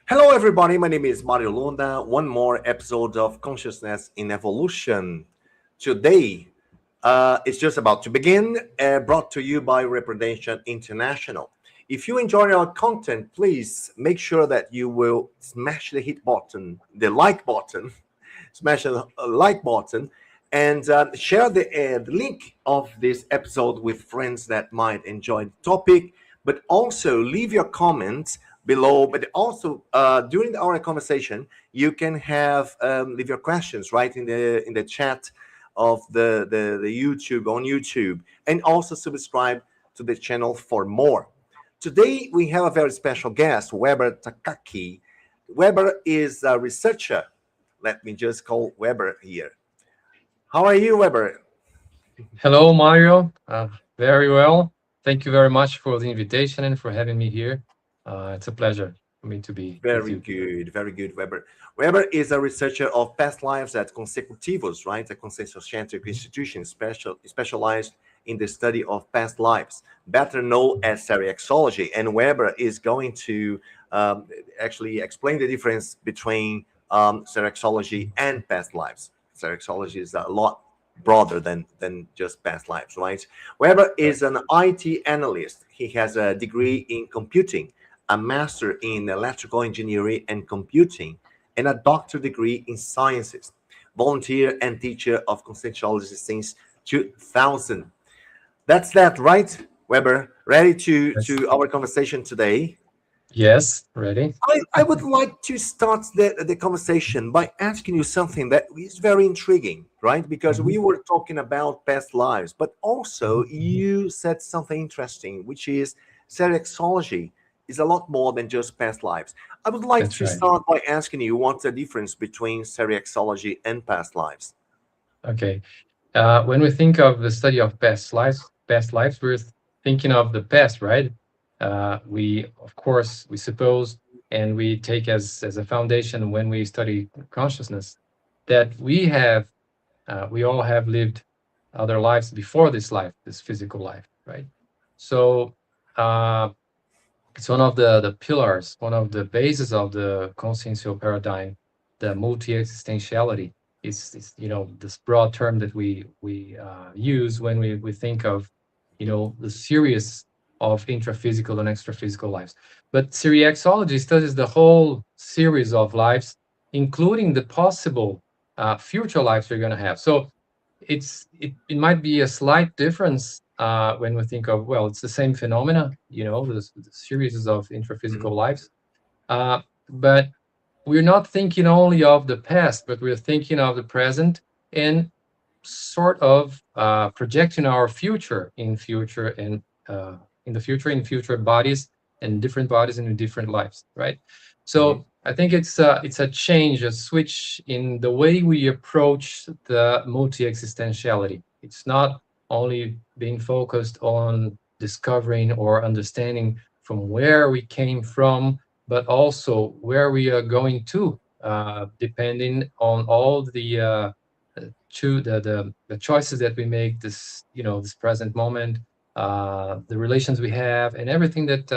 Hello, everybody. My name is Mario Lunda. One more episode of Consciousness in Evolution. Today, it's just about to begin, brought to you by Representation International. If you enjoy our content, please make sure that you will smash the hit button, the like button, smash the like button, and share the link of this episode with friends that might enjoy the topic. But also leave your comments below. But also during our conversation, you can have leave your questions right in the chat of the YouTube on YouTube, and also subscribe to the channel for more. Today we have a very special guest, Weber Takaki. Weber is a researcher. Let me just call Weber here. How are you, Weber? Hello, Mario. Very well. Thank you very much for the invitation and for having me here. It's a pleasure for me to be with you. Very good, Weber. Weber is a researcher of past lives at Consecutivus, right? A conscienciocentric institution specialized in the study of past lives, better known as seriexology. And Weber is going to actually explain the difference between seriexology and past lives. Seriexology is a lot broader than just past lives, right? Weber Right. is an IT analyst. He has a degree in computing, a master in electrical engineering and computing, and a doctorate degree in sciences. Volunteer and teacher of Conscientiology since 2000. That's that, right, Weber? Ready Yes. to our conversation today? Yes, ready? I would like to start the conversation by asking you something that is very intriguing, right? Because we Mhm, were talking about past lives, but also mhm. you said something interesting, which is serexology is a lot more than just past lives. I would like That's to right. start by asking you what's the difference between serexology and past lives? Okay. When we think of the study of past lives, we're thinking of the past, right? We, of course, we suppose and we take as a foundation when we study consciousness that we all have lived other lives before this life, this physical life, right? So uh, it's one of the pillars, one of the bases of the consciential paradigm, the multi-existentiality. Is this broad term that we use when we think of the series of intraphysical and extraphysical lives. But Syriaxology studies the whole series of lives, including the possible future lives we're going to have. So it might be a slight difference when we think of, well, it's the same phenomena, the series of intraphysical Mhm. lives, but we're not thinking only of the past, but we're thinking of the present and sort of projecting our future uh, in the future in future bodies and different bodies and in different lives, right? Mhm. So I think it's a change, a switch in the way we approach the multi-existentiality. It's not only being focused on discovering or understanding from where we came from, but also where we are going to, depending on all the choices that we make this present moment, the relations we have, and everything that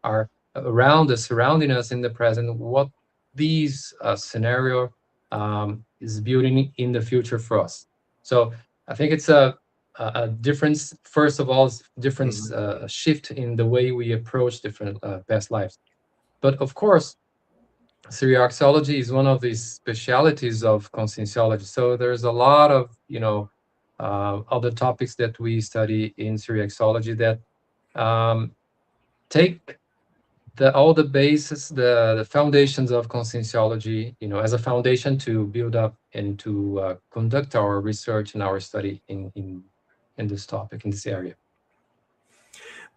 are around us, surrounding us in the present. What these scenario is building in the future for us. So I think it's a difference. First of all, is difference, Mhm. a shift in the way we approach different past lives. But of course, Syriaxology is one of these specialities of conscienciology. So there's a lot of other topics that we study in Syriaxology that um, take all the bases, the foundations of conscienciology, as a foundation to build up and to conduct our research and our study in this topic, in this area.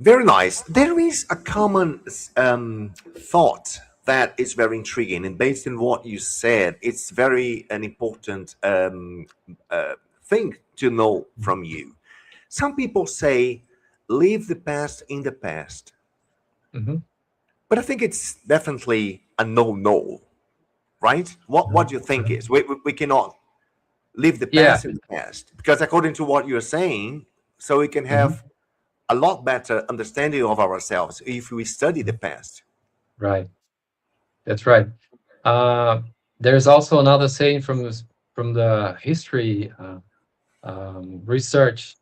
Very nice. There is a common thought that is very intriguing, and based on what you said, it's very an important thing to know Mhm. from you. Some people say, "Leave the past in the past," Mhm. but I think it's definitely a no-no, right? What Mhm. do you think Mhm. is we cannot leave the Yeah. past in the past because according to what you're saying, so we can Mhm. have a lot better understanding of ourselves if we study the Mhm. past. Right. That's right. Uh, there's also another saying from the history research,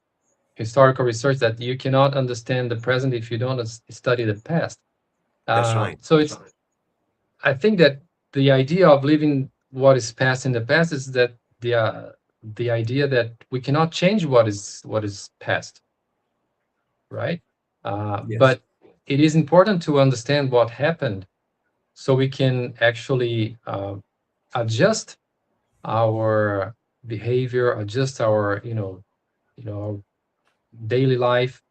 historical research, that you cannot understand the present if you don't study the past. That's right. So it's I think that the idea of leaving what is past in the past is that the idea that we cannot change what is past, right? Yes. But it is important to understand what happened so we can actually adjust our behavior, adjust our our daily life,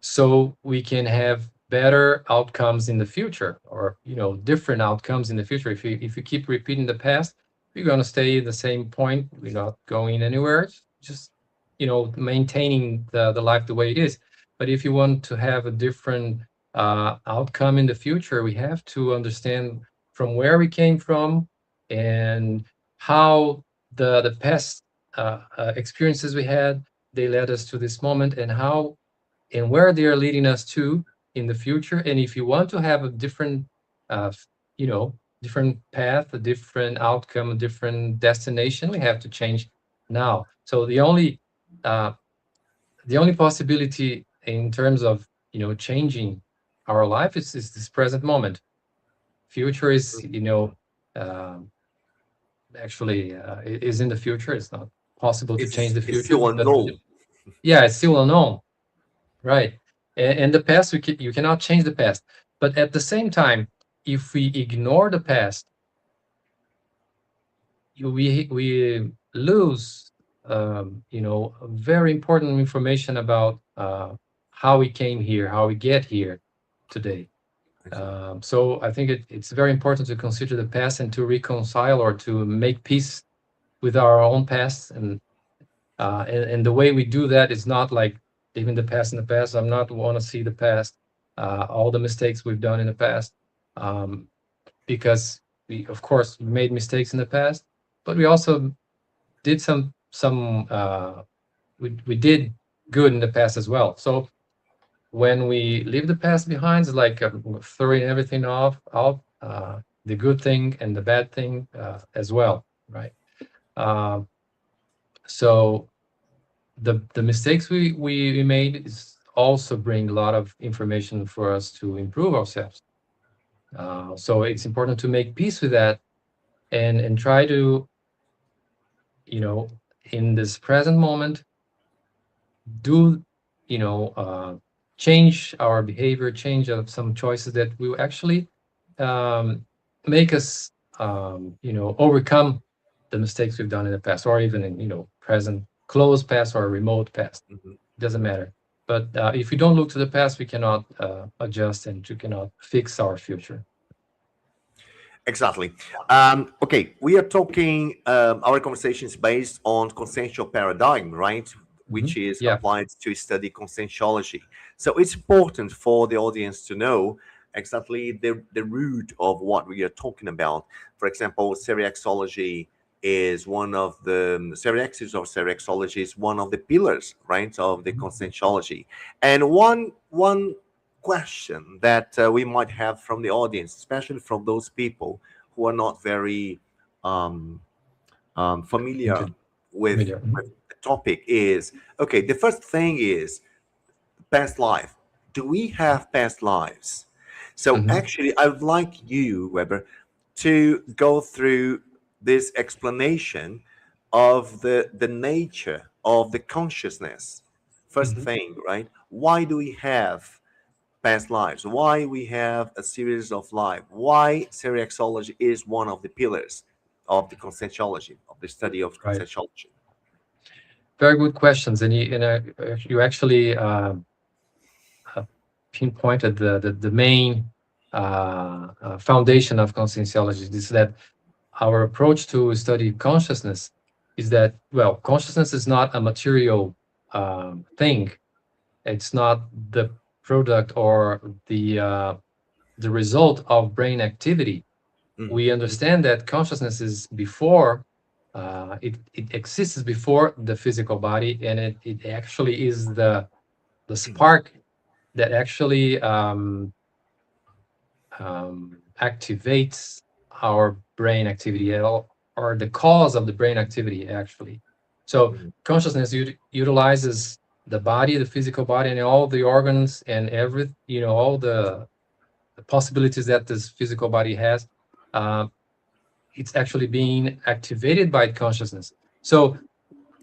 so we can have better outcomes in the future, or different outcomes in the future. If you keep repeating the past, you're going to stay at the same point. We're not going anywhere. Just maintaining the life the way it is. But if you want to have a different outcome in the future, we have to understand from where we came from, and how the past experiences we had, they led us to this moment, and how and where they are leading us to in the future. And if you want to have a different uh, you know different path, a different outcome, a different destination, we have to change now. So uh, the only possibility in terms of changing our life is this present moment. Future is um, actually is in the future. It's not possible to change the It's future, still but unknown. yeah, it's still unknown. Right. And the past, you cannot change the past. But at the same time, if we ignore the past, we lose, very important information about how we came here, how we get here today. Exactly. So I think it's very important to consider the past and to reconcile, or to make peace with our own past. And the way we do that is not like leaving the past in the past. I'm not want to see the past, all the mistakes we've done in the past, um, because we, of course, made mistakes in the past, but we also did we did good in the past as well. So when we leave the past behind, it's like throwing everything out, the good thing and the bad thing as well, right? Um, so the mistakes we made is also bring a lot of information for us to improve ourselves. So it's important to make peace with that, and try to, you know, in this present moment, do, you know, uh, change our behavior, change some choices that will actually um, make us, overcome the mistakes we've done in the past, or even in, present, close past or remote past. Mhm. Doesn't matter. But if we don't look to the past, we cannot adjust, and we cannot fix our future. Exactly. Okay, we are talking. Our conversation is based on consensual paradigm, right? Which is Yeah. applied to study conscientiology. So it's important for the audience to know exactly the root of what we are talking about. For example, seriaxology is one of the seriaxis or seriaxology is one of the pillars, right, of the conscientiology. And one question that we might have from the audience, especially from those people who are not very um, familiar Into with, media. with the topic, is okay. The first thing is past life. Do we have past lives? So Mhm. actually, I would like you, Weber, to go through this explanation of the nature of the consciousness. First Mhm. thing, right? Why do we have past lives? Why we have a series of life? Why seriaxology is one of the pillars of the conscientiology, of the study of Right. conscientiology? Very good questions, and you actually uh, pinpointed the main foundation of conscienciology. Is that our approach to study consciousness is that, well, consciousness is not a material thing. It's not the product or the result of brain activity. Mhm. We understand that consciousness is before, it exists before the physical body, and it actually is the Mhm. spark that actually activates our brain activity, or the cause of the brain activity, actually. So Mhm. consciousness utilizes the body, the physical body, and all the organs, and all the possibilities that this physical body has. Uh, it's actually being activated by consciousness. So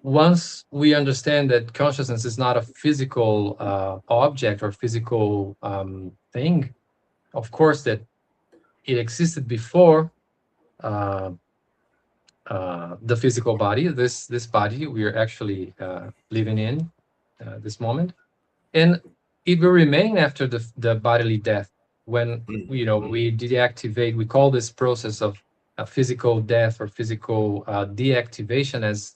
once we understand that consciousness is not a physical object or physical thing, of course, that it existed before uh, the physical body, this body we are actually living in this moment, and it will remain after the bodily death, when Mhm. we deactivate. We call this process of physical death or physical deactivation as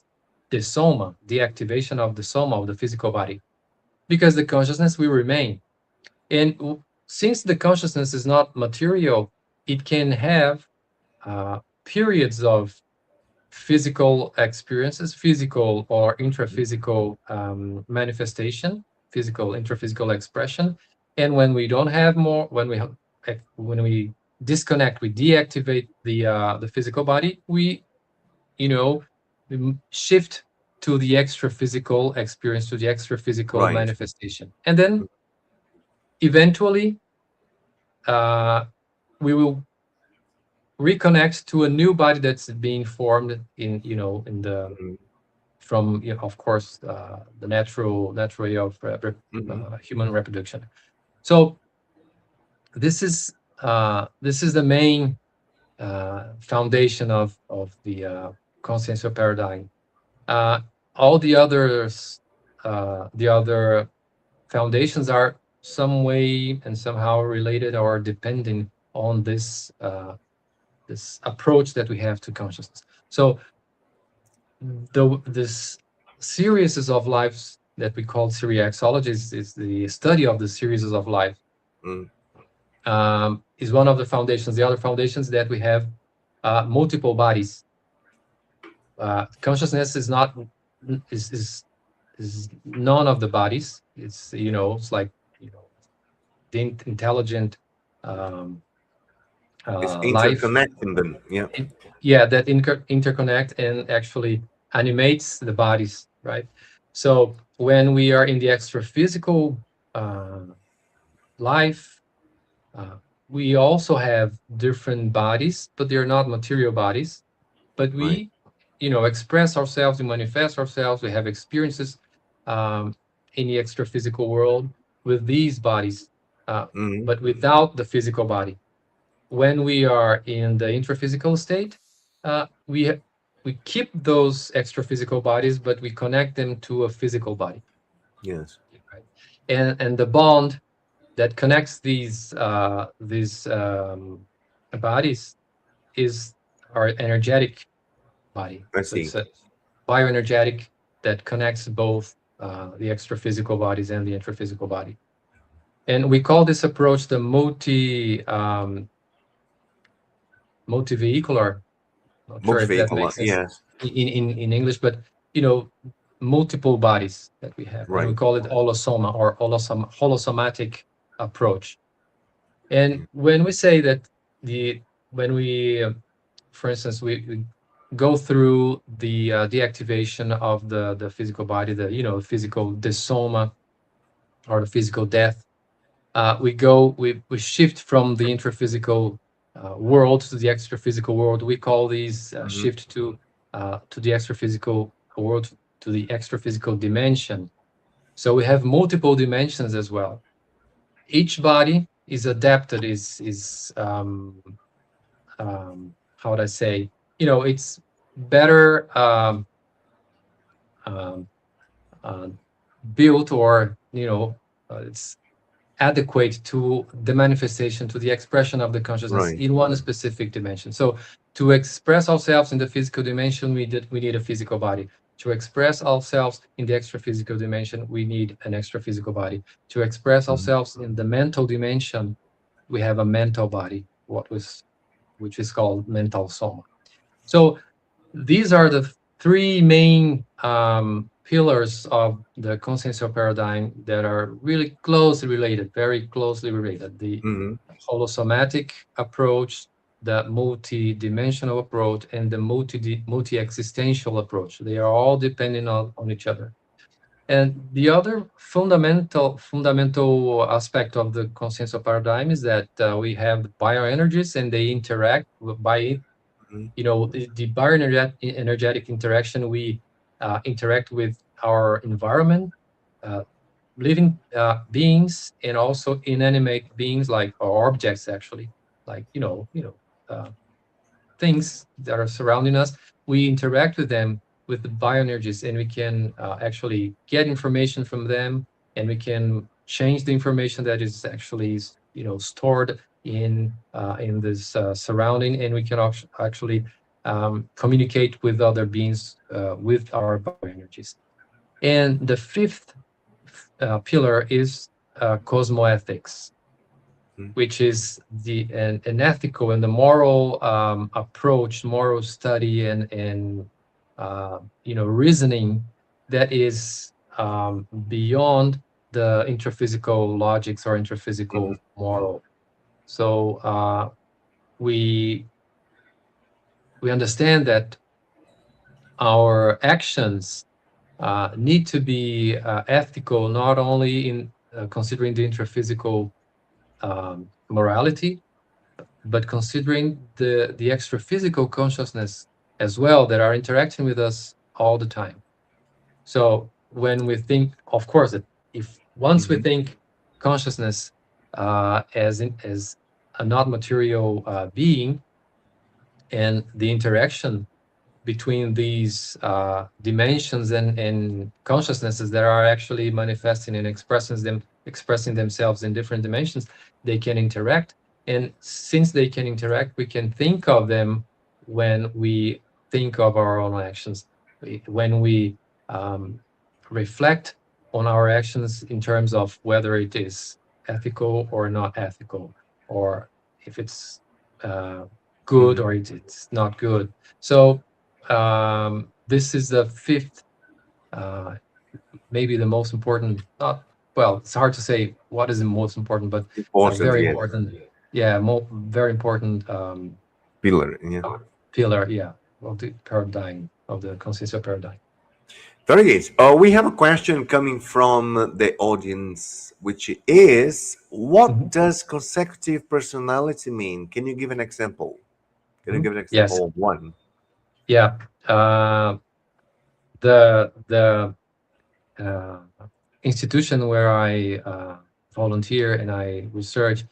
the soma, deactivation of the soma of the physical body, because the consciousness will remain. And since the consciousness is not material, it can have periods of physical experiences, physical or intraphysical manifestation, physical, intraphysical expression. And when we don't have more, when we disconnect, we deactivate the physical body, you know, we shift to the extra physical experience, to the extra physical Right. manifestation. And then eventually uh, we will reconnect to a new body that's being formed in the Mhm. from, of course, the natural way of Mhm. human reproduction. So this is the main foundation of the consciential paradigm. Uh, all the other foundations are some way and somehow related or depending on this approach that we have to consciousness. So this series of lives that we call seriaxology is the study of the series of life, Mhm. is one of the foundations. The other foundations that we have multiple bodies. Consciousness is not is none of the bodies. It's like the intelligent um, It's life. interconnecting them. Yeah. Yeah, that interconnect and actually animates the bodies, right? So when we are in the extra physical uh, life, uh, we also have different bodies, but they're not material bodies. But Right. we express ourselves, we manifest ourselves, we have experiences um, in the extra physical world with these bodies, Mhm. but without the physical body. When we are in the intraphysical state, we keep those extra physical bodies, but we connect them to a physical body, Yes. right? And the bond that connects these bodies is our energetic body. I So see. it's a bioenergetic that connects both the extra physical bodies and the intraphysical body. And we call this approach the multivehicular. Not sure if that Multivehicular. makes sense Yes. in English, but you know, multiple bodies that we have, and we Right. call it holosoma or holosomatic approach. And when we say that the when we, for instance, we go through the deactivation of the physical body, the physical desoma or the physical death, we shift from the intraphysical world to the extraphysical world. We call these Mhm. shift to the extraphysical world, to the extraphysical dimension. So we have multiple dimensions as well. Each body is adapted, how would I say, it's better um, uh, built, or it's adequate to the manifestation, to the expression of the consciousness Right. in one specific dimension. So to express ourselves in the physical dimension, we need a physical body. To express ourselves in the extra physical dimension, we need an extra physical body. To express Mhm. ourselves in the mental dimension, we have a mental body, which is called mental soma. So these are the three main pillars of the consciential paradigm that are really closely related, very closely related. The Mm-hmm. holosomatic approach, the multi-dimensional approach, and the multi-existential approach. They are all depending on each other. And the other fundamental aspect of the consciential paradigm is that we have bioenergies, and they interact by, you know, the bioenergetic interaction. We interact with our environment, uh, living beings, and also inanimate beings, like, or objects actually, like, uh, things that are surrounding us. We interact with them with the bioenergies, and we can actually get information from them, and we can change the information that is actually, stored in this surrounding, and we can actually communicate with other beings with our bioenergies. And the fifth pillar is cosmoethics, which is an ethical and the moral approach, moral study, and reasoning that is beyond the intraphysical logics or Mm-hmm. intraphysical moral. So we we understand that our actions need to be ethical, not only in considering the intraphysical morality, but considering the extra physical consciousness as well, that are interacting with us all the time. So when we think, of course, that if once we Mm-hmm. think consciousness as a not material being, and the interaction between these dimensions and consciousnesses that are actually manifesting and expressing themselves in different dimensions, they can interact. And since they can interact, we can think of them when we think of our own actions. When we um, reflect on our actions in terms of whether it is ethical or not ethical, or if it's uh, good Mm-hmm. or it's not good. So this is the fifth, uh, maybe the most important. Not well. It's hard to say what is the most important, but a Important, very yeah. important. Yeah, very important Pillar, yeah. pillar. Yeah, of the paradigm of the consciencial paradigm. Very good. We have a question coming from the audience, which is, what Mhm, does consecutive personality mean? Can you give an example? Can you mhm. give an Yes. example of one? Yeah. The uh, institution where I volunteer and I research,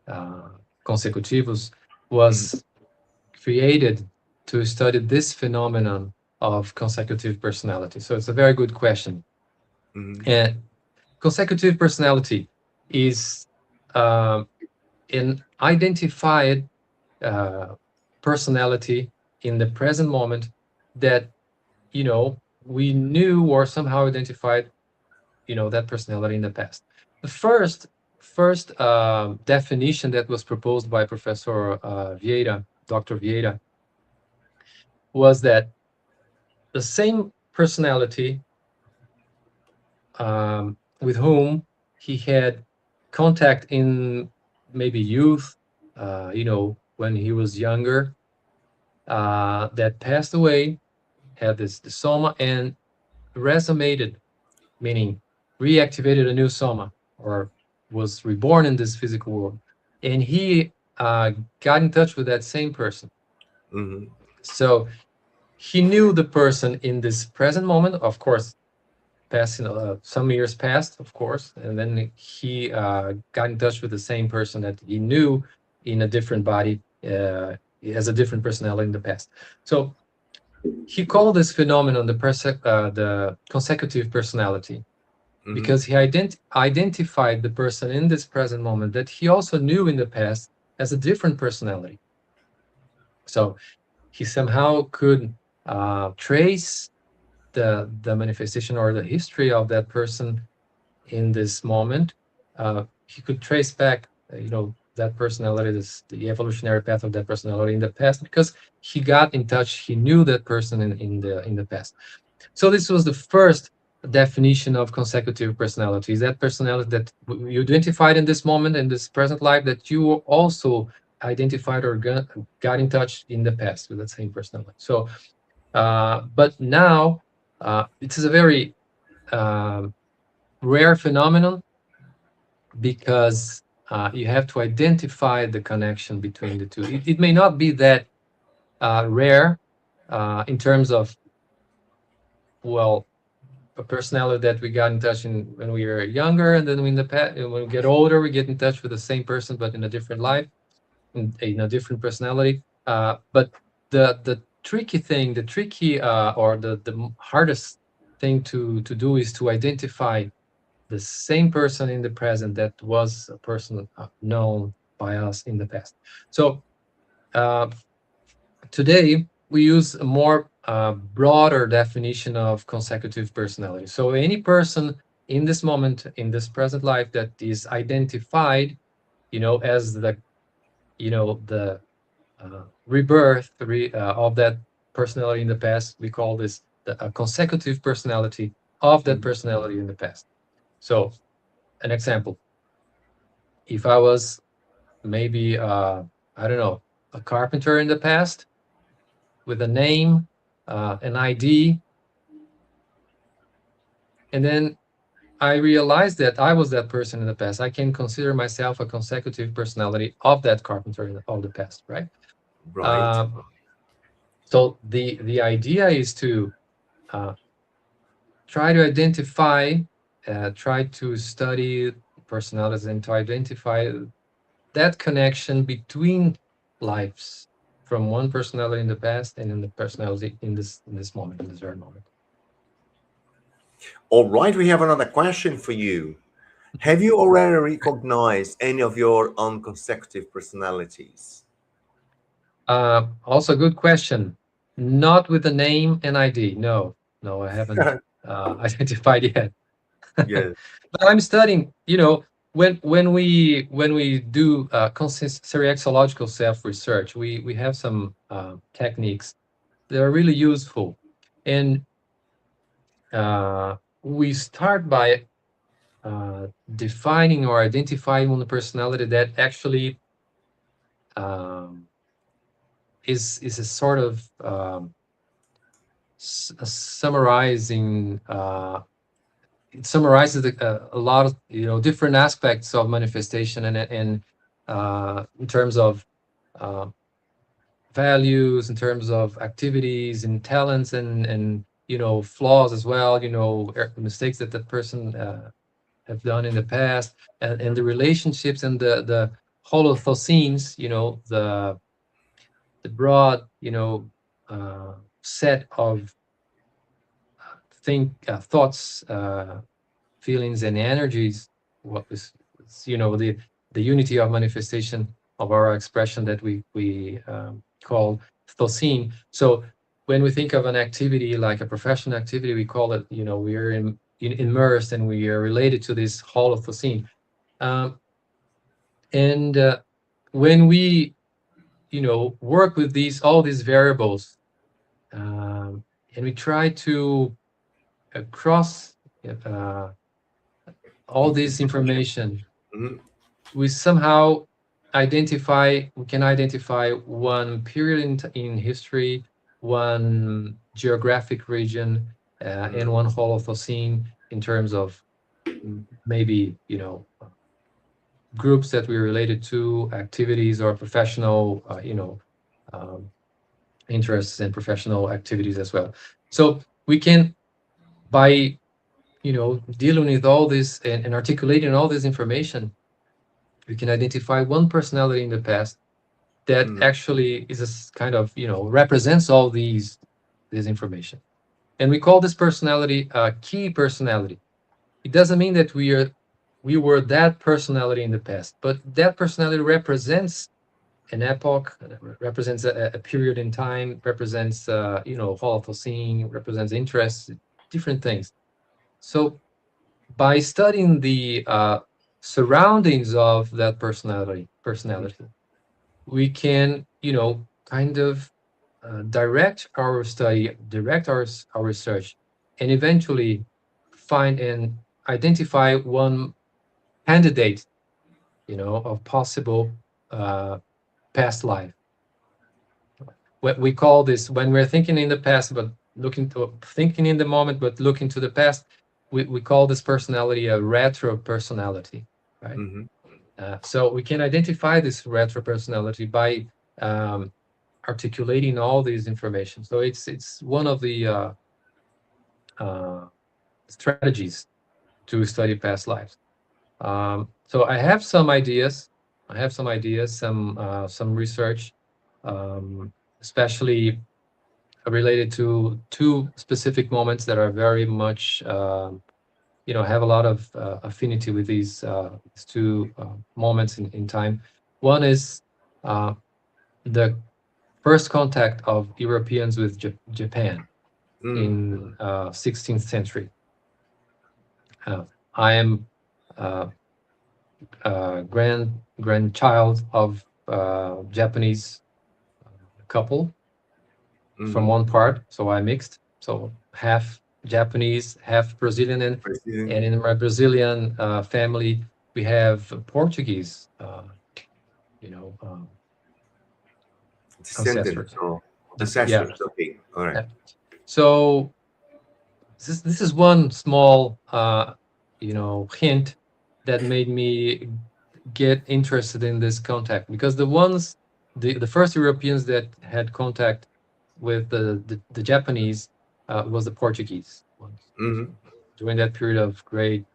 uh, Consecutivus, Mm-hmm. was created to study this phenomenon of consecutive personality. So it's a very good question. Mm-hmm. And consecutive personality is um, an identified uh, personality in the present moment that, we knew or somehow identified, that personality in the past. The first definition that was proposed by Professor Vieira, Dr. Vieira, was that the same personality with whom he had contact in maybe youth, when he was younger, that passed away, had the soma, and resumated, meaning reactivated a new soma, or was reborn in this physical world. And he got in touch with that same person. Mm-hmm. So he knew the person in this present moment, of course, passing some years passed, of course, and then he got in touch with the same person that he knew in a different body, as a different personality in the past. So he called this phenomenon the consecutive personality, Mm-hmm. because he identified the person in this present moment that he also knew in the past as a different personality. So he somehow could trace the manifestation or the history of that person in this moment. He could trace back, that personality, the evolutionary path of that personality in the past, because he got in touch. He knew that person in the past. So this was the first definition of consecutive personality. Is that personality that you identified in this moment, in this present life, that you also identified or got in touch in the past with that same personality. So, but now it is a very um, rare phenomenon, because you have to identify the connection between the two. It may not be that rare in terms of, well, a personality that we got in touch in when we were younger, and then when we get older, we get in touch with the same person but in a different life, in a different personality. But the tricky thing, the tricky or the hardest thing to do is to identify the same person in the present that was a person known by us in the past. So uh, today we use a more broader definition of consecutive personality. So any person in this moment, in this present life, that is identified, as the rebirth of that personality in the past, we call this a consecutive personality of that Mhm. personality in the past. So an example: if I was maybe I don't know, a carpenter in the past with a name, an ID, and then I realized that I was that person in the past, I can consider myself a consecutive personality of that carpenter of the past, right? Right. Uh, so the idea is to uh, try to identify, try to study personalities and to identify that connection between lives, from one personality in the past and in the personality in this moment, in this very moment. All right, we have another question for you. Have you already recognized any of your own consecutive personalities? Also, good question. Not with the name and ID. No, no, I haven't identified yet. Yes. But I'm studying. When we do conscienciological self research, we have some techniques that are really useful, and we start by defining or identifying one personality that actually um, is a sort of summarizing. It summarizes a lot of different aspects of manifestation, and in terms of uh, values, in terms of activities and talents, and flaws as well. Mistakes that that person have done in the past, and the relationships and the holothoscenes, the broad set of thoughts, feelings, and energies. What is the unity of manifestation of our expression that we call thoscene. So when we think of an activity like a professional activity, we call it, we are immersed, and we are related to this holothoscene. um, and when we work with all these variables, um, and we try to cross uh, all this Information. information, Mhm. we can identify one period in history, one geographic region, and Mhm. one holothoscene, in terms of maybe groups that we're related to, activities, or professional um, interests and professional activities as well. So we can, by dealing with all this, and articulating all this information, we can identify one personality in the past that Mhm. actually is kind of represents all this information, and we call this personality a key personality. It doesn't mean that we were that personality in the past, but that personality represents an epoch, represents a period in time, represents Holothoscene, represents interests, different things. So by studying the surroundings of that personality, we can kind of direct our study, direct our research, and eventually find and identify one candidate, of possible past life. What we call this, when we're thinking in the past, but thinking in the moment, but looking to the past, we call this personality a retro personality, right? Mm-hmm. So we can identify this retro personality by articulating all these information. So it's one of the uh, strategies to study past lives. So I have some ideas. Some research, especially related to two specific moments that are very much, have a lot of affinity with these two moments in time. One is uh, the first contact of Europeans with Japan Mm. in 16th century. I am uh, grandchild of Japanese couple from Mm-hmm. one part, so I mixed, so half Japanese, half Brazilian, and President in my Brazilian family we have Portuguese, descendants ancestors. or Yeah. ancestors. Okay, all right. Yeah. So this is one small hint that made me get interested in this contact, because the first Europeans that had contact with the Japanese was the Portuguese ones. Mm-hmm. So during that period of great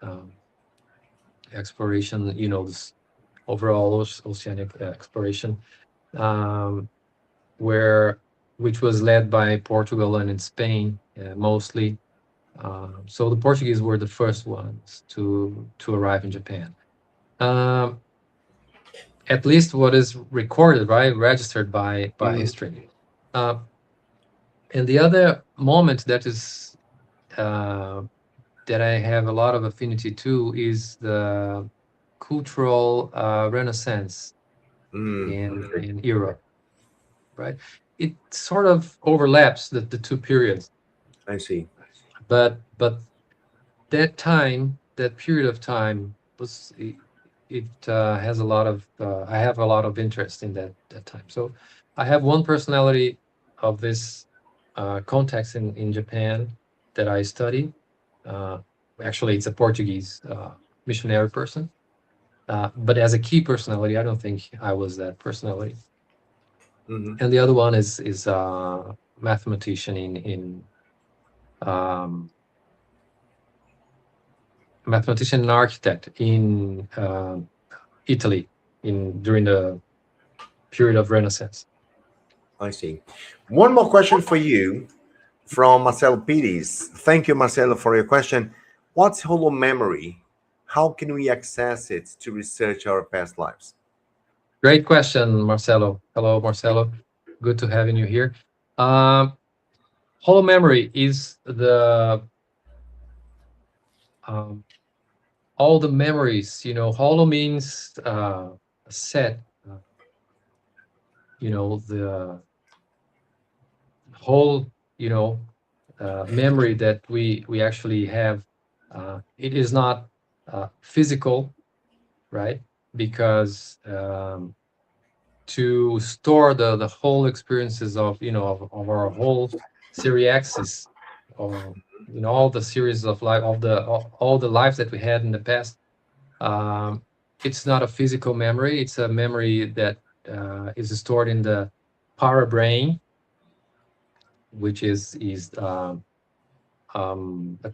exploration, this overall oceanic exploration, um, where which was led by Portugal and in Spain mostly. So the Portuguese were the first ones to arrive in Japan. Um, at least what is recorded, right, registered by Mm-hmm. history. Uh, and the other moment that is uh, that I have a lot of affinity to is the cultural renaissance Mm. Okay, in Europe, right? It sort of overlaps the two periods, I see. but that period of time has a lot of I have a lot of interest in that time. So I have one personality of this context in Japan that I study. Uh, Actually, it's a Portuguese missionary person. But as a key personality, I don't think I was that personality. Mm-hmm. And the other one is mathematician in um, mathematician and architect in Italy in during the period of Renaissance. I see. One more question for you from Marcelo Pires. Thank you, Marcelo, for your question. What's hollow memory? How can we access it to research our past lives? Great question, Marcelo. Hello, Marcelo. Good to having you here. Um, Hollow memory is the um, all the memories. Hollow means set. The whole memory that we actually have. It is not physical, right? Because to store the whole experiences of our whole series, or all the series of life of all the lives that we had in the past, um, it's not a physical memory. It's a memory that is stored in the para brain, which is a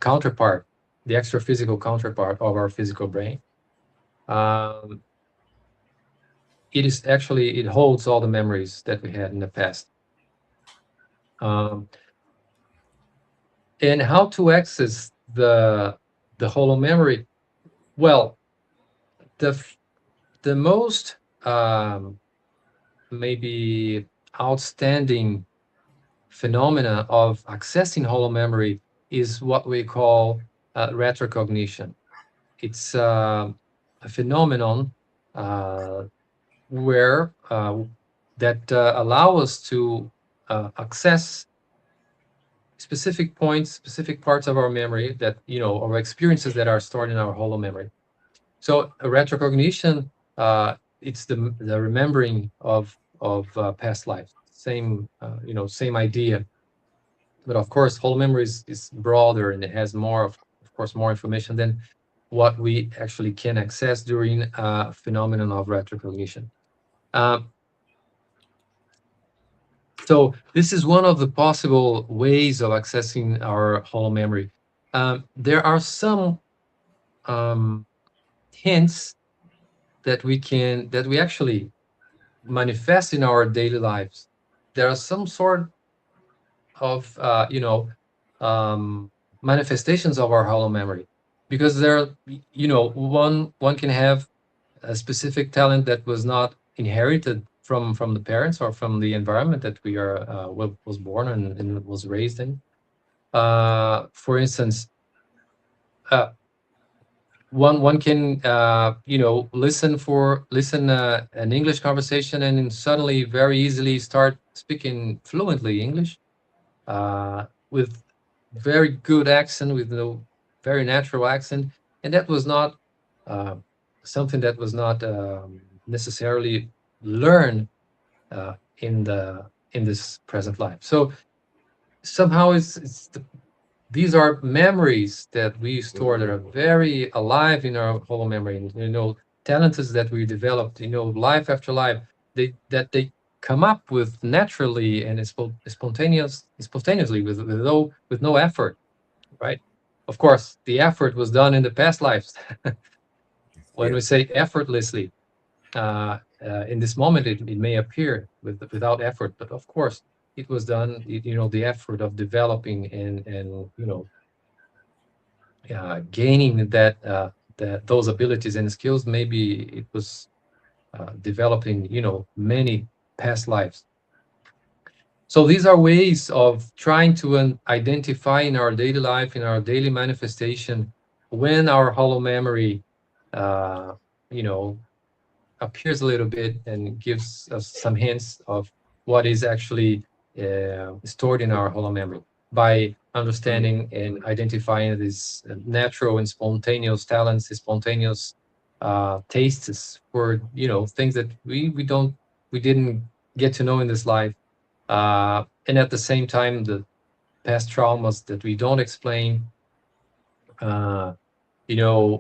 counterpart, the extra physical counterpart of our physical brain. um, it holds all the memories that we had in the past. um, and how to access the hollow memory? Well, the the most maybe outstanding phenomena of accessing hollow memory is what we call retrocognition. It's a phenomenon uh, where that allow us to access specific points, specific parts of our memory that, or experiences that are stored in our hollow memory. So a retrocognition, it's the remembering of past lives. Same idea. But of course, hollow memory is broader, and it has more of course more information than what we actually can access during a phenomenon of retrocognition. Um, so this is one of the possible ways of accessing our hollow memory. There are some um, hints that we actually manifest in our daily lives. There are some sort of manifestations of our hollow memory, because there are, one can have a specific talent that was not inherited from the parents or from the environment that we are was born and was raised in. For instance, uh, one can listen an English conversation and then suddenly very easily start speaking fluently English, with very good accent, with no very natural accent, and that was not uh, something that was not necessarily learned in this present life. So somehow these are memories that we store that are Mm, very alive in our whole memory. And, talents that we developed, life after life, they come up with naturally and spontaneously with no effort, right? Of course, the effort was done in the past lives. When we yes. say effortlessly, in this moment, it may appear without effort, but of course, it was done. The effort of developing and gaining that those abilities and skills. Maybe it was developing, many past lives. So these are ways of trying to identify in our daily life, in our daily manifestation, when our hollow memory, uh, you know, appears a little bit and gives us some hints of what is actually stored in our hollow memory, by Mm, understanding and identifying these natural and spontaneous talents, spontaneous tastes for things that we didn't get to know in this life, and at the same time the past traumas that we don't explain. Uh,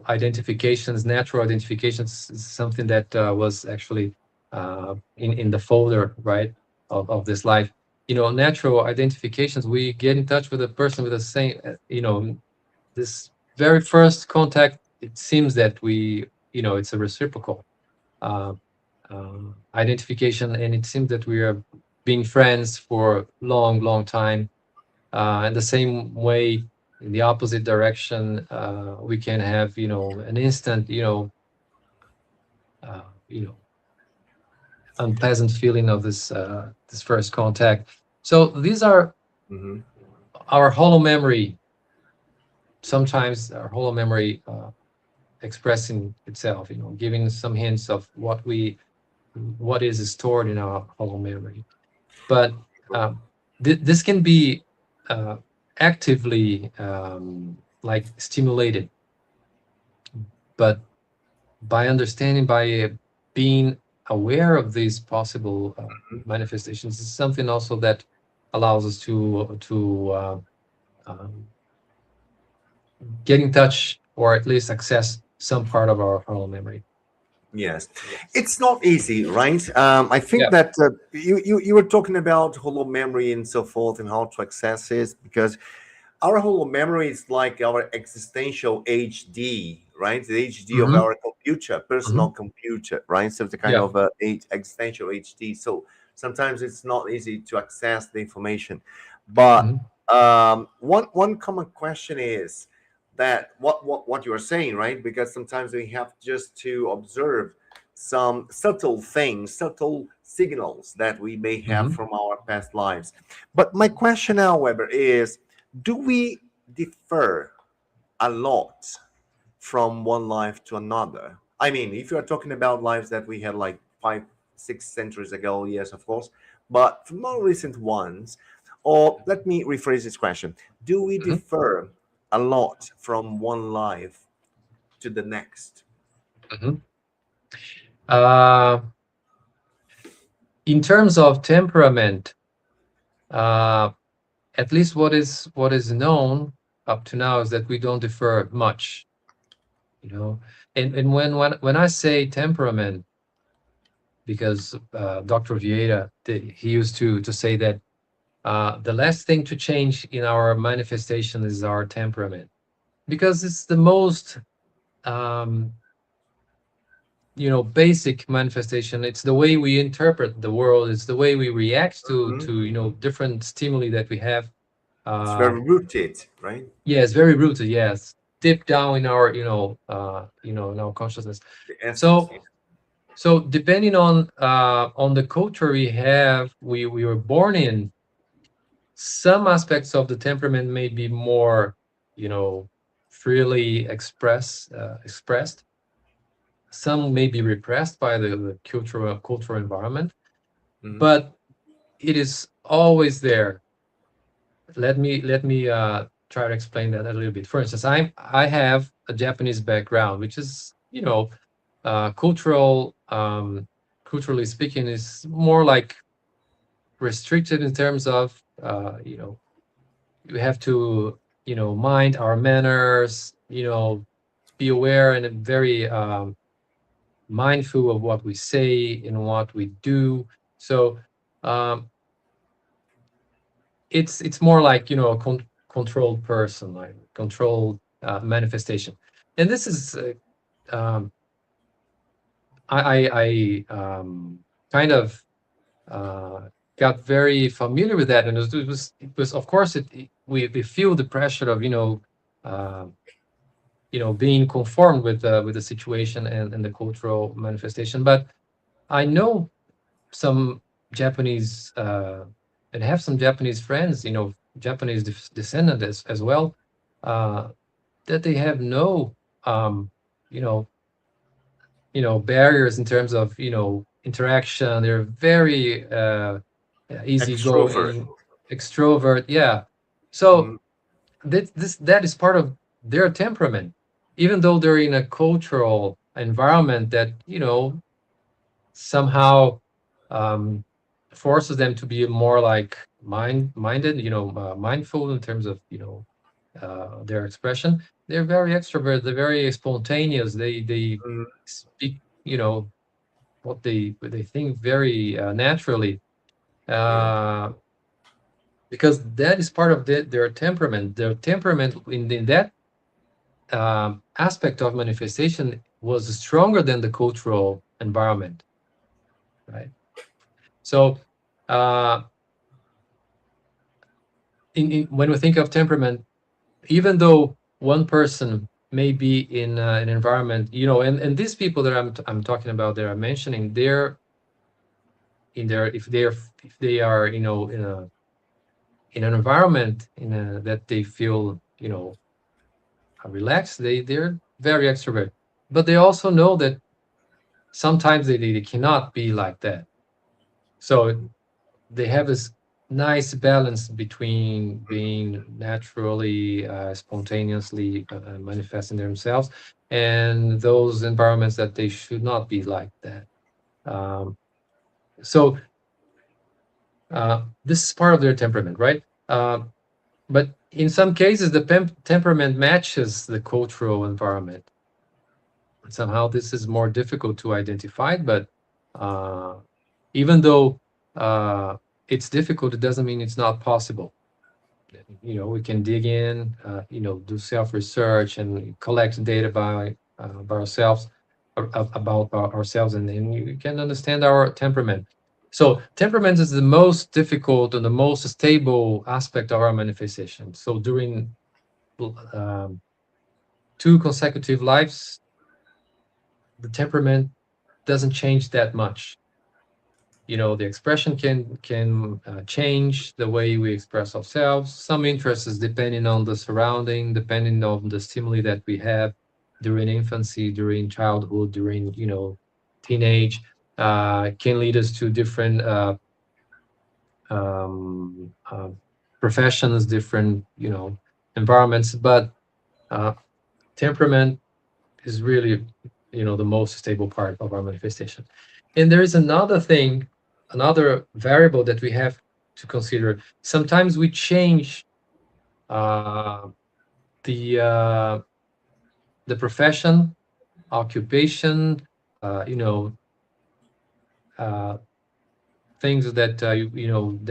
Identifications, natural identifications, is something that was actually in the folder, right, of this life. Natural identifications, we get in touch with a person with the same, this very first contact, it seems that it's a reciprocal uh, identification, and it seems that we are being friends for a long, long time. In the same way, in the opposite direction, we can have an instant uh, you know unpleasant feeling of this first contact. So these are mhm. our hollow memory. Sometimes our hollow memory expressing itself, giving some hints of what is stored in our hollow memory. But um, this can be uh, actively like stimulated, but by understanding, by being aware of these possible manifestations, is something also that allows us to um, get in touch, or at least access some part of our whole memory. Yes, it's not easy, right? I think Yeah. that you were talking about hollow memory and so forth and how to access it, because our hollow memory is like our existential HD, right? The HD of Hmm. our computer, Hmm. personal computer, right? So it's a kind Yeah. of existential HD. So sometimes it's not easy to access the information. But Hmm. one common question is that what you are saying, right? Because sometimes we have just to observe some subtle things, subtle signals that we may have Hmm. from our past lives. But my question, however, is, do we differ a lot from one life to another? I mean, if you are talking about lives that we had like 5, 6 centuries ago, yes, of course, but for more recent ones, Or let me rephrase this question. Do we Mhm, differ a lot from one life to the next? mhm. Uh, in terms of temperament, uh, at least what is known up to now is that we don't differ much, you know. And when I say temperament, because Dr. Vieira, he used to say that the last thing to change in our manifestation is our temperament, because it's the most um, basic manifestation. It's the way we interpret the world. It's the way we react to Mhm. different stimuli that we have. It's Uh, very rooted, right? yeah, it's very rooted. Yes, deep down in our in our consciousness. The essence. So so depending on the culture we have, we were born in, some aspects of the temperament may be more, you know, freely expressed. Some may be repressed by the cultural environment, Mhm. but it is always there. Let me try to explain that a little bit. For instance, I have a Japanese background, which is, cultural culturally speaking, is more like restricted in terms of, we have to, mind our manners, be aware and very mindful of what we say and what we do. So um, it's more like, a controlled person, like controlled manifestation. And this is um, I kind of uh, got very familiar with that, and it was of course we feel the pressure of, uh, being conformed with the situation and the cultural manifestation. But I know some Japanese and have some Japanese friends, Japanese descendant as well, uh, that they have no um, you know barriers in terms of, interaction. They're very Extrovert. easygoing, extrovert. Yeah. So Mhm. that is part of their temperament, even though they're in a cultural environment that, somehow um, forces them to be more like minded, mindful in terms of, their expression. They're very extrovert. They're very spontaneous. They Mhm. speak, what they think very naturally, Yeah. uh, because that is part of their temperament. Their temperament in that aspect of manifestation was stronger than the cultural environment, right? So uh, when we think of temperament, even though one person may be in an environment, and these people that I'm talking about, that I'm mentioning, they're in their if they are, in an environment that they feel, relaxed, they're very extrovert. But they also know that sometimes they cannot be like that. So they have this nice balance between being naturally, spontaneously manifesting themselves, and those environments that they should not be like that. So this is part of their temperament, right? But in some cases, the temperament matches the cultural environment. Somehow, this is more difficult to identify, but uh, even though uh, it's difficult, it doesn't mean it's not possible. We can dig in, do self-research and collect data by ourselves, about ourselves, and then you can understand our temperament. So temperament is the most difficult and the most stable aspect of our manifestation. So during um, two consecutive lives, the temperament doesn't change that much. The expression can change the way we express ourselves. Some interests is depending on the surrounding, depending on the stimuli that we have during infancy, during childhood, during, teenage, can lead us to different, um, professions, different, environments, but uh, temperament is really, the most stable part of our manifestation. And there is another thing, another variable that we have to consider. Sometimes we change uh, the uh, the profession, occupation, uh, you know, uh, things that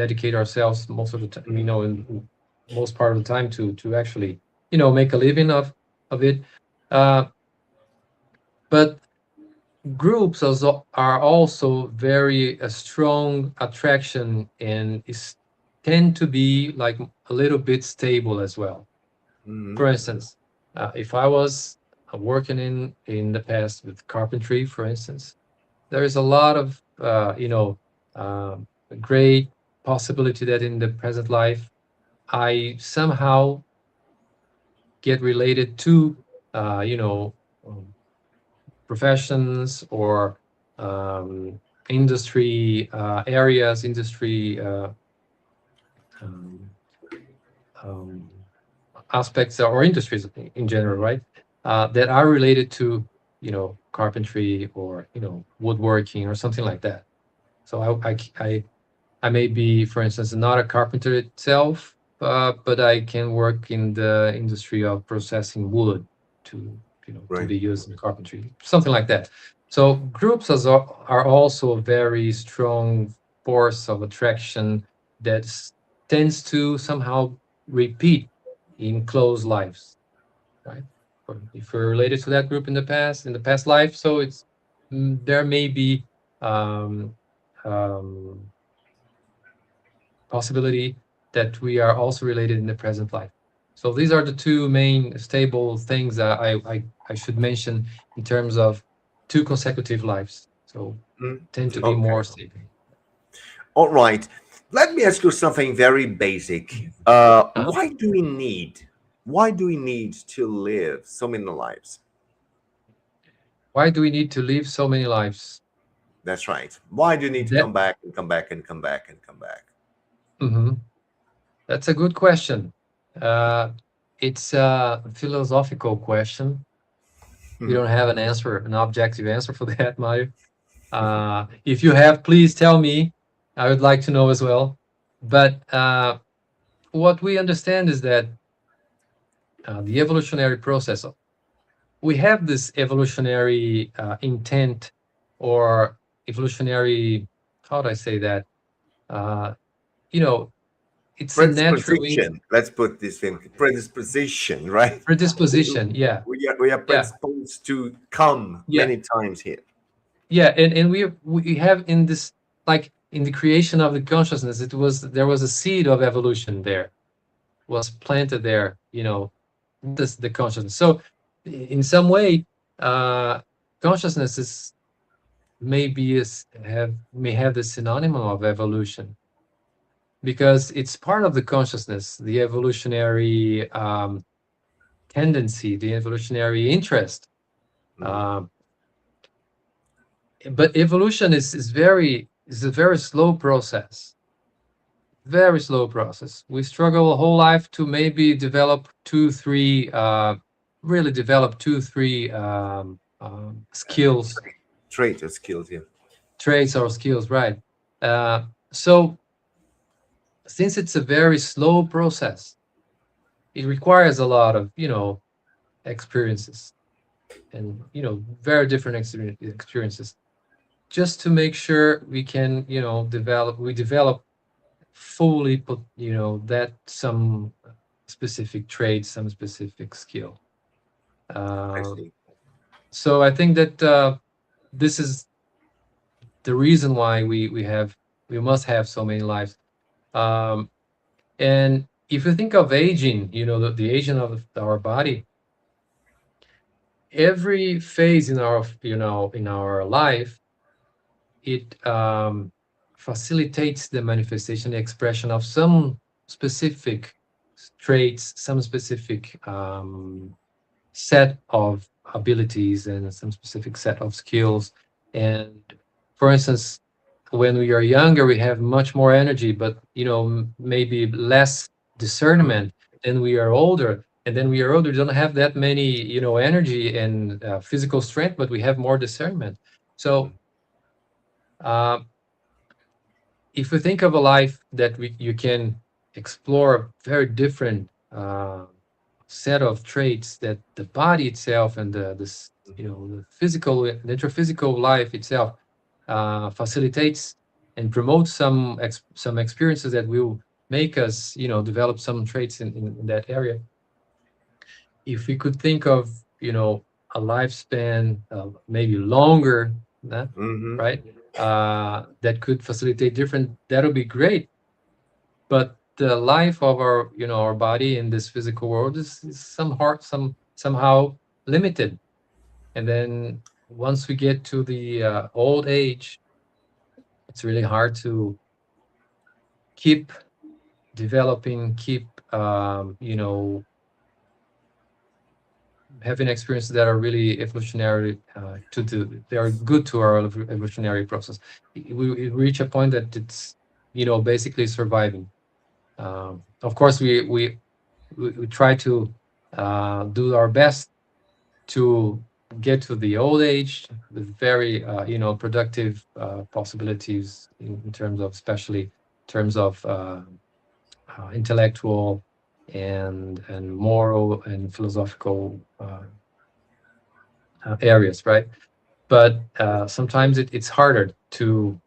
dedicate ourselves most of the time, in most part of the time to actually make a living of it. Uh, but groups also are also very a strong attraction and is tend to be like a little bit stable as well. For Mhm. instance, if I was working in the past with carpentry, for instance, there is a lot of um, great possibility that in the present life I somehow get related to um, professions or um, industry areas, industry um, um, aspects or industries in general, right? That are related to carpentry or woodworking or something like that. So I may be, for instance, not a carpenter itself, but I can work in the industry of processing wood to, to Right. be used in carpentry, something like that. So groups are also a very strong force of attraction that tends to somehow repeat in close lives, right? Or if we're related to that group in the past life, so there may be um, um, possibility that we are also related in the present life. So these are the two main stable things that I should mention in terms of two consecutive lives. So Mm. tend to be Okay. more stable. All right. Let me ask you something very basic. Uh-huh. Why do we need to live so many lives? Why do we need to live so many lives? That's right. Why do you need to That come back and come back and come back and come back? mhm. That's a good question. Uh, it's a philosophical question. We Hmm. don't have an answer, an objective answer for that, Mario. If you have, please tell me. I would like to know as well. But what we understand is that the evolutionary process, we have this evolutionary intent or evolutionary, how do I say that? Uh, you know, it's a natural Predisposition. Let's put this in predisposition, right? predisposition. Yeah, We are yeah, predisposed to come yeah, many times here. yeah. And we have in this, like in the creation of the consciousness, there was a seed of evolution there, was planted there, this the consciousness. So in some way, uh consciousness is maybe is have may have the synonym of evolution, because it's part of the consciousness, the evolutionary tendency, the evolutionary interest. Mhm. um but evolution is a very slow process, very slow process. We struggle a whole life to maybe develop two, three, really develop two, three skills, Trait or skills, yeah. traits or skills, right? So since it's a very slow process, it requires a lot of, experiences and, very different experiences just to make sure we can, we develop fully put, that some specific trait, some specific skill. I Uh, see. so I think that this is the reason why we must have so many lives. Um, and if you think of aging, the aging of our body, every phase in our in our life, it facilitates the manifestation, the expression of some specific traits, some specific set of abilities and some specific set of skills. And for instance, when we are younger, we have much more energy, but maybe less. discernment, then we are older. And then we are older, don't have that many, energy and physical strength, but we have more discernment. So uh, if we think of a life that you can explore very different set of traits, that the body itself and the physical, the introphysical life itself facilitates and promotes some experiences that will make us, develop some traits in that area. If we could think of, a lifespan maybe longer, uh, Mm-hmm. right, that could facilitate different, that'll be great. But the life of our body in this physical world is somehow limited. And then once we get to the old age, it's really hard to keep developing, keep having experiences that are really evolutionary, they are good to our evolutionary process. We reach a point that it's basically surviving. Of course, we try to do our best to get to the old age with very productive possibilities in terms of, especially in terms of intellectual and moral and philosophical areas, right? But sometimes it's harder to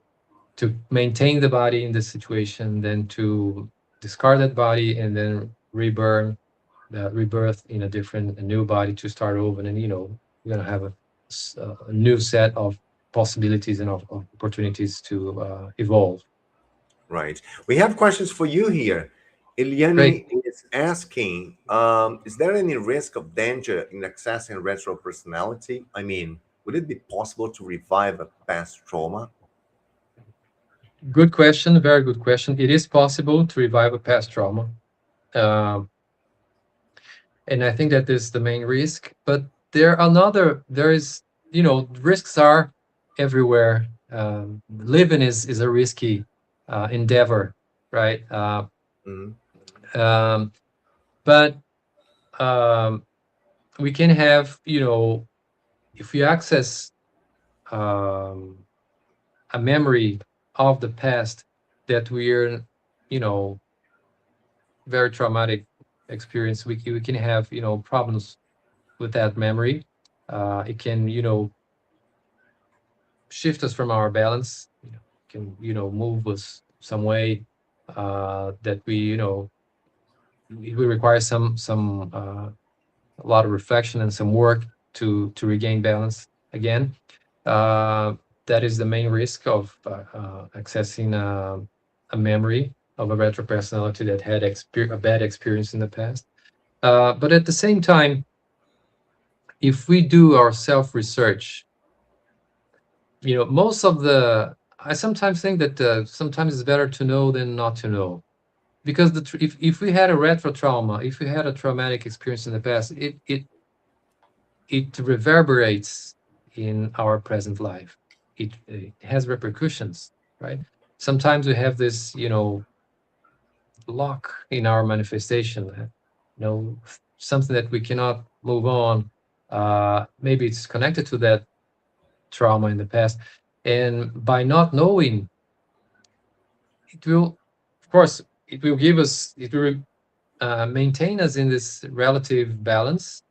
maintain the body in this situation than to discard that body and then rebirth in a new body to start over. And you're gonna have a new set of possibilities and of opportunities to evolve. Right. We have questions for you here. Great. Iliani is asking, is there any risk of danger in accessing retro personality? I mean, would it be possible to revive a past trauma? Good question. Very good question. It is possible to revive a past trauma. Um, and I think that is the main risk. But there is, risks are everywhere. Living is a risky endeavor, right? Mhm. Um, but um, we can have, if we access um, a memory of the past that we're, you know, very traumatic experience, we can have, problems with that memory. It can, shift us from our balance, can, move us some way that we, we require a lot of reflection and some work to regain balance again. Uh, that is the main risk of accessing a memory of a retro personality that had a bad experience in the past. But at the same time, if we do our self research, most of the I sometimes think that sometimes it's better to know than not to know, because if we had a retro trauma, if we had a traumatic experience in the past, it reverberates in our present life. It has repercussions, right? Sometimes we have this, lock in our manifestation, something that we cannot move on. Maybe it's connected to that trauma in the past. And by not knowing, it will, of course, it will maintain us in this relative balance,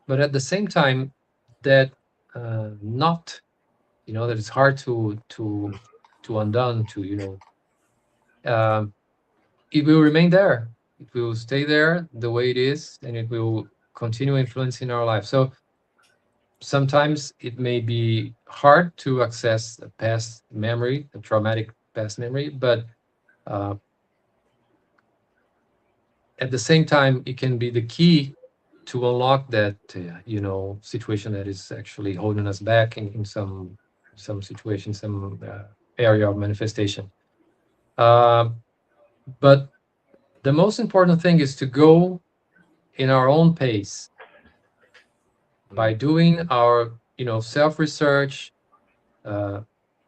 but at the same time, that not that it's hard to undone, to um, it will remain there, it will stay there the way it is, and it will continue influencing our life. So sometimes it may be hard to access a past memory, a traumatic past memory, but uh, at the same time it can be the key to unlock that situation that is actually holding us back in some situation, some area of manifestation. Um, but the most important thing is to go in our own pace by Mm. doing our self research uh,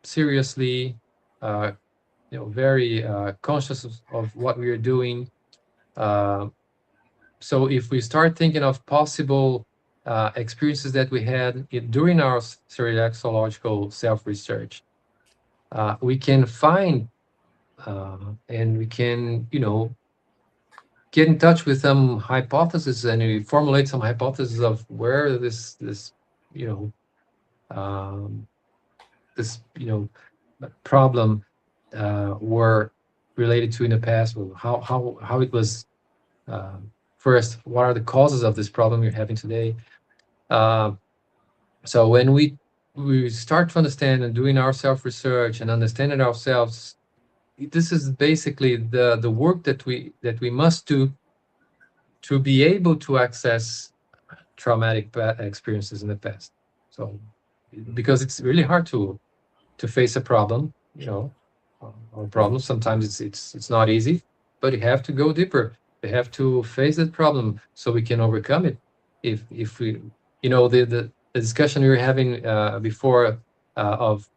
seriously, very conscious of what we are doing, Uh, so if we start thinking of possible experiences that we had during our seriological self-research, we can find and we can, get in touch with some hypotheses, and we formulate some hypotheses of where this you know um, this problem were related to in the past, or how it was. First, what are the causes of this problem you're having today? Uh, so when we start to understand and doing our self research and understanding ourselves, this is basically the work that we must do to be able to access traumatic experiences in the past. So because it's really hard to face a problem, or problems. Sometimes it's not easy, but you have to go deeper. You have to face that problem so we can overcome it. If we, the discussion we were having before of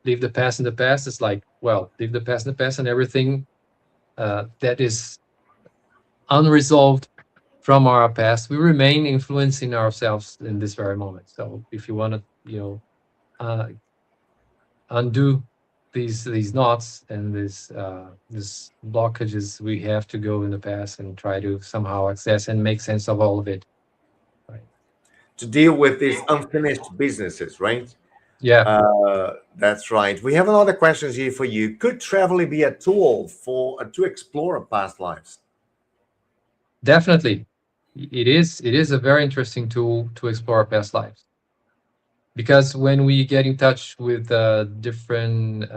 leave the past in the past, is like, well, leave the past in the past, and everything that is unresolved from our past, we remain influencing ourselves in this very moment. So if you want to, uh, undo these knots and these blockages, we have to go in the past and try to somehow access and make sense of all of it. Right. To deal with these unfinished businesses, right? Yeah, That's right. We have another question here for you. Could traveling be a tool for to explore past lives? definitely. It is a very interesting tool to explore past lives, because when we get in touch with different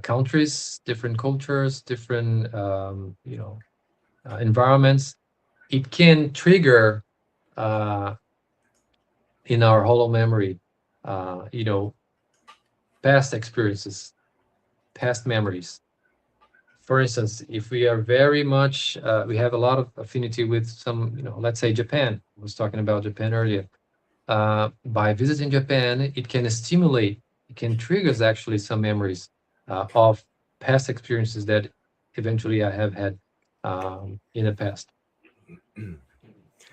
countries, different cultures, different environments, it can trigger uh, in our hollow memory, past experiences, past memories. For instance, if we are very much, we have a lot of affinity with some, let's say Japan. I was talking about Japan earlier. By visiting Japan, it can triggers actually some memories of past experiences that eventually I have had in the past.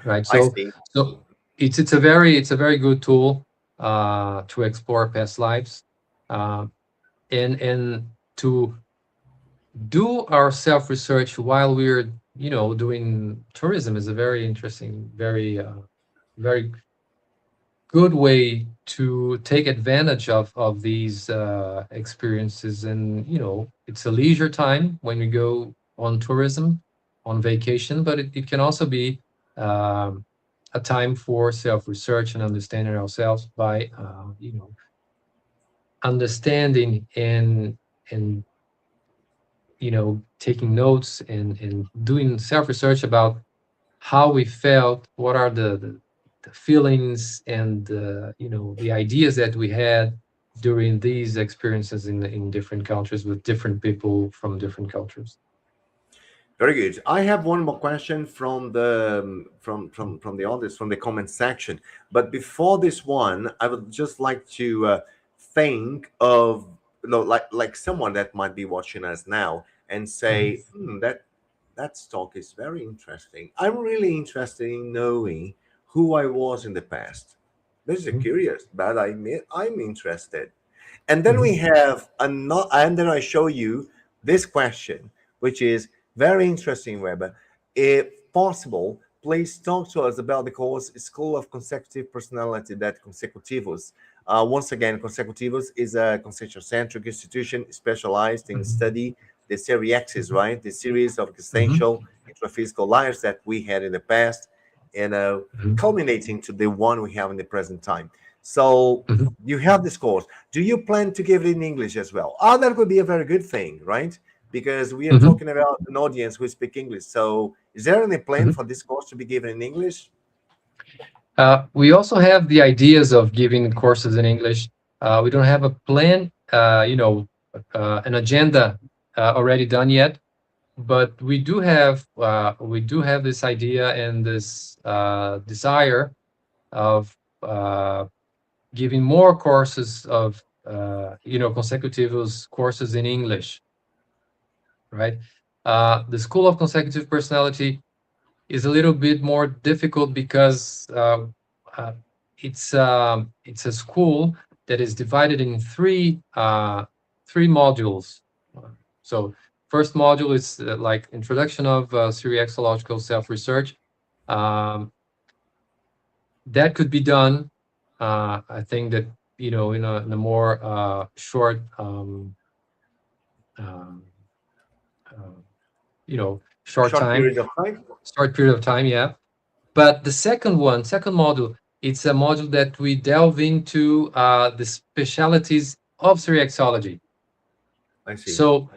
Right. I So, see. so it's a very good tool to explore past lives, uh, and to do our self research while we're doing tourism is a very interesting, very good way to take advantage of these experiences. And it's a leisure time when we go on tourism, on vacation, but it can also be um, a time for self-research and understanding ourselves by understanding and taking notes and doing self-research about how we felt, what are the feelings and the ideas that we had during these experiences in different countries with different people from different cultures. Very good. I have one more question from the from the audience, from the comment section. But before this one, I would just like to think of, like someone that might be watching us now and Mhm, say, that talk is very interesting. I'm really interested in knowing who I was in the past. This is mhm, curious, but I'm interested. And then we mhm, have another, and then I show you this question, which is very interesting, Weber. If possible, please talk to us about the course School of Consecutive Personality, that Consecutivus. Once again, Consecutivus is a conscienciocentric institution specialized in mhm, study the seriexes, mhm, right? The series of mhm, existential intraphysical lives that we had in the past, and mhm, culminating to the one we have in the present time. So mhm, you have this course. Do you plan to give it in English as well? Oh, that would be a very good thing, right? Because we are mhm, talking about an audience who speak English. So, is there any plan mhm. for this course to be given in English? We also have the ideas of giving courses in English. We don't have a plan, an agenda already done yet, but we do have this idea and this desire of giving more courses of consecutivos courses in English, right? The School of Consecutive Personality is a little bit more difficult because uh, it's a school that is divided in three modules. So first module is like introduction of seriaxological self-research. Um, that could be done. I think that in a more short um, uh, short Short time, period of time. short period of time. Yeah. But the second module, it's a module that we delve into the specialities of Syriaxology. I see. So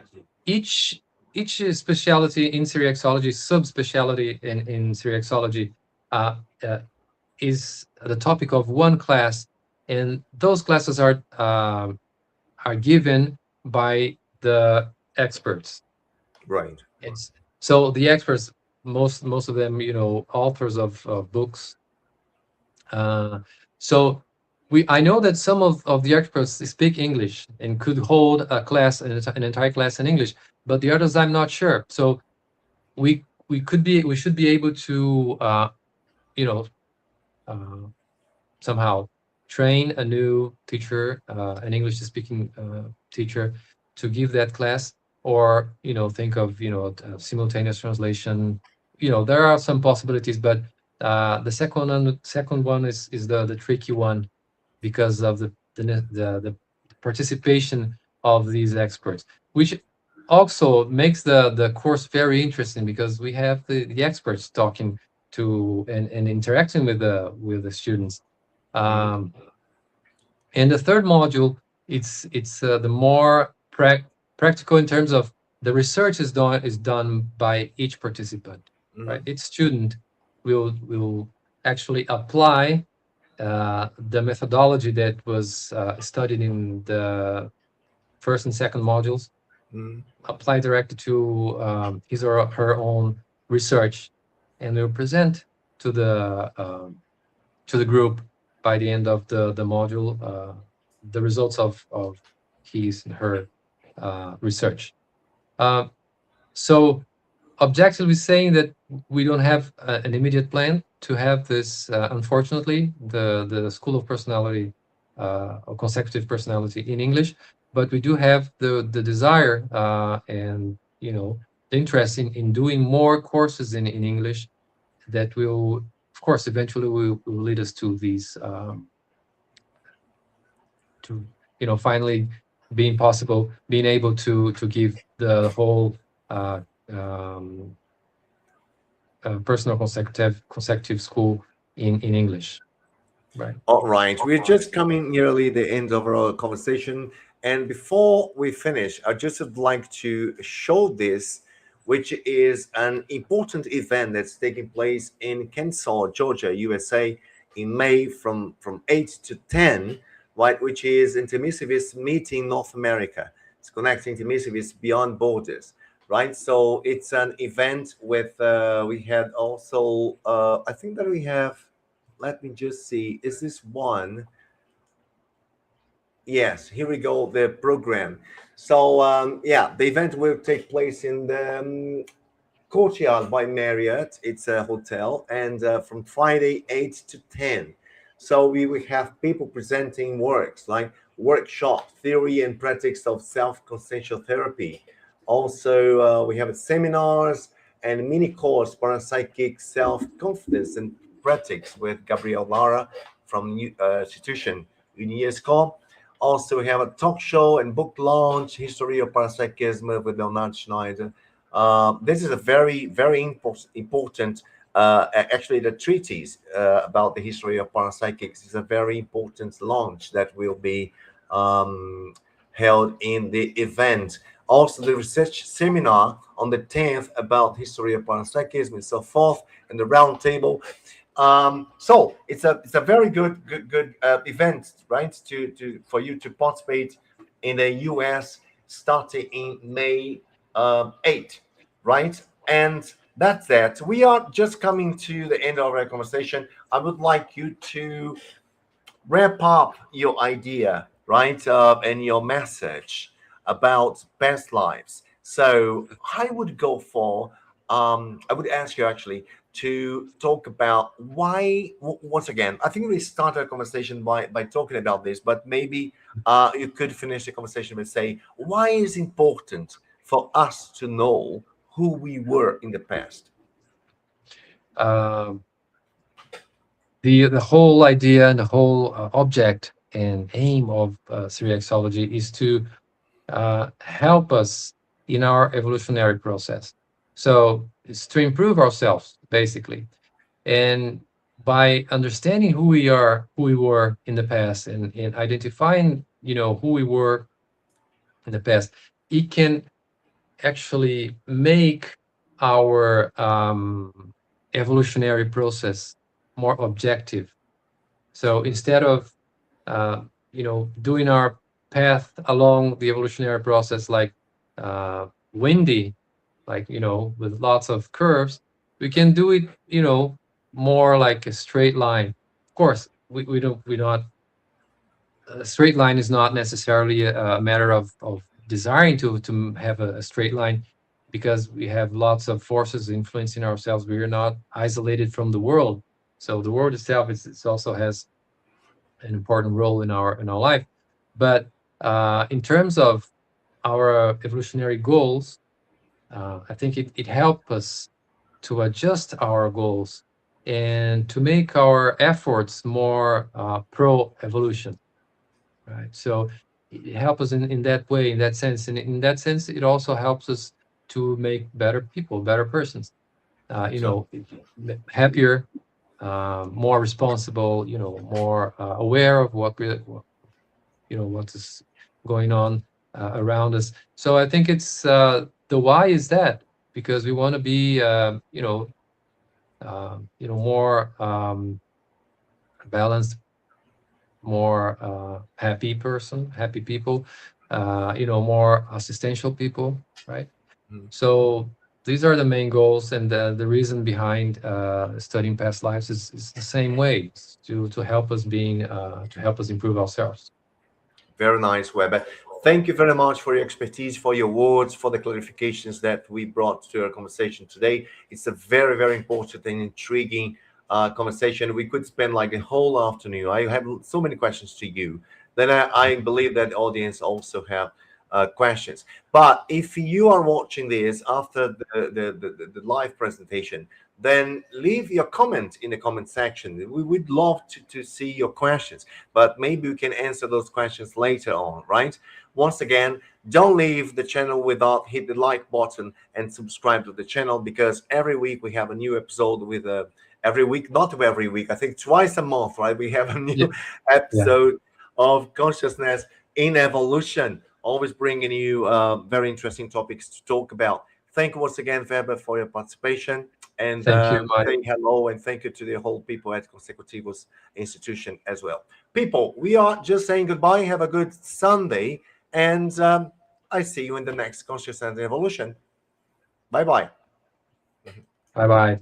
each specialty in Syriaxology, subspecialty in Syriaxology, uh, uh, is the topic of one class, and those classes are given by the experts. Right. It's so the experts, most of them, authors of books. Uh, so I know that some of the experts speak English and could hold a class, an entire class in English, but the others I'm not sure. So we should be able to you know uh, somehow train a new teacher, an English speaking teacher, to give that class, or think of simultaneous translation. There are some possibilities, but the second one is the tricky one because of the participation of these experts, which also makes the course very interesting because we have the experts talking to and interacting with the students. Mhm. um, and the third module, it's the more practical in terms of the research is done by each participant, right? Mhm. Each student will actually apply the methodology that was studied in the first and second modules, Mhm. apply directly to his or her own research, and will present to the group by the end of the module the results of his and her research. Uh, so objectively saying that we don't have an immediate plan to have this. Unfortunately, the School of Personality or Consecutive Personality in English, but we do have the desire and the interest in doing more courses in English that will, of course, eventually will lead us to these to finally being able to give the whole uh, um, personal consecutive school in English, right? All right, we're just coming nearly the end of our conversation, and before we finish, I just would like to show this, which is an important event that's taking place in Kennesaw, Georgia, USA, in May from 8 to 10, right? Which is Intermissivist Meeting North America. It's connecting Intermissivist beyond borders, right? So it's an event with we had also I think that we have, let me just see, is this one? Yes, here we go, the program. So yeah, the event will take place in the Courtyard by Marriott. It's a hotel, and from Friday 8 to 10. So we will have people presenting works like workshop theory and practice of self-consciential therapy. Also, we have seminars and mini course parapsychic self-confidence and practice with Gabriel Lara from institution UNESCO. Also, we have a talk show and book launch, history of parapsychism with Leonard Schneider. This is a very, very important, actually, the treatise about the history of parapsychics is a very important launch that will be um, held in the event. Also, the research seminar on the 10th about history of parapsychism and so forth, and the round table. So it's a very good event, right? To for you to participate in the U.S. starting in May 8, right? And that's that. We are just coming to the end of our conversation. I would like you to wrap up your idea, right? And your message about past lives. So I would go for, I would ask you actually to talk about why, once again, I think we started a conversation by talking about this, but maybe you could finish the conversation with say, why is important for us to know who we were in the past? Um, the whole idea and the whole object and aim of Syriaxology is to help us in our evolutionary process. So it's to improve ourselves, basically. And by understanding who we are, who we were in the past, and identifying, who we were in the past, it can actually make our evolutionary process more objective. So instead of doing our path along the evolutionary process like windy, like with lots of curves, we can do it, more like a straight line. Of course, we don't we not a straight line is not necessarily a matter of desiring to have a straight line, because we have lots of forces influencing ourselves. We are not isolated from the world, so the world itself is also has an important role in our life. But in terms of our evolutionary goals, I think it helps us to adjust our goals and to make our efforts more pro evolution, right? So it helps us in that way, in that sense. And in that sense, it also helps us to make better people, better persons, So happier, more responsible, more aware of what is going on around us. So I think it's the why is that because we want to be more balanced, more happy people, more assistential people, right? mm, So these are the main goals, and the reason behind studying past lives is the same way, it's to help us to help us improve ourselves. very nice, Weber. Thank you very much for your expertise, for your words, for the clarifications that we brought to our conversation today. It's a very, very important and intriguing conversation. We could spend like a whole afternoon. I have so many questions to you. Then I believe that the audience also have questions. But if you are watching this after the live presentation, then leave your comment in the comment section. We would love to see your questions, but maybe we can answer those questions later on, right? Once again, don't leave the channel without hit the like button and subscribe to the channel, because every week we have a new episode with a every week, not every week, I think twice a month, right? We have a Yeah, new yeah. episode of Consciousness in Evolution, always bringing you very interesting topics to talk about. Thank you once again, Weber, for your participation, and Thank you, saying Mario. hello, and thank you to the whole people at Consecutivus institution as well. People, we are just saying goodbye. Have a good Sunday, and I see you in the next Consciousness and Evolution. Bye bye. Bye bye.